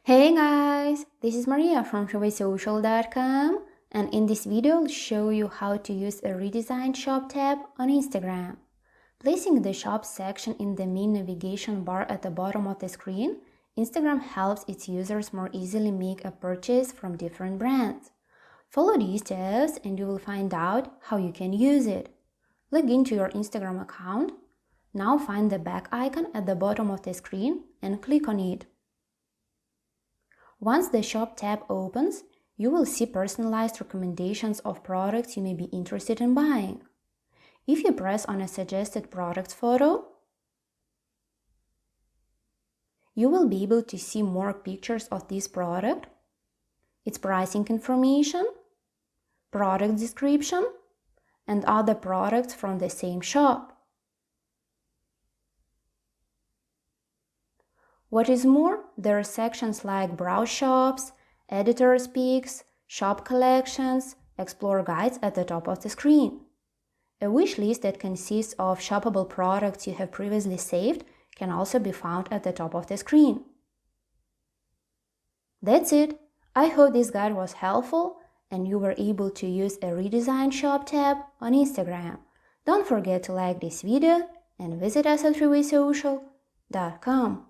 Hey guys, this is Maria from TreeWaySocial.com, and in this video I'll show you how to use a redesigned shop tab on Instagram. Placing the shop section in the main navigation bar at the bottom of the screen, Instagram helps its users more easily make a purchase from different brands. Follow these steps and you will find out how you can use it. Log into your Instagram account. Now find the back icon at the bottom of the screen and click on it. Once the Shop tab opens, you will see personalized recommendations of products you may be interested in buying. If you press on a suggested product photo, you will be able to see more pictures of this product, its pricing information, product description, and other products from the same shop. What is more, there are sections like Browse Shops, Editor's Picks, Shop Collections, Explore Guides at the top of the screen. A wish list that consists of shoppable products you have previously saved can also be found at the top of the screen. That's it. I hope this guide was helpful and you were able to use a redesigned shop tab on Instagram. Don't forget to like this video and visit us at TreeWaySocial.com.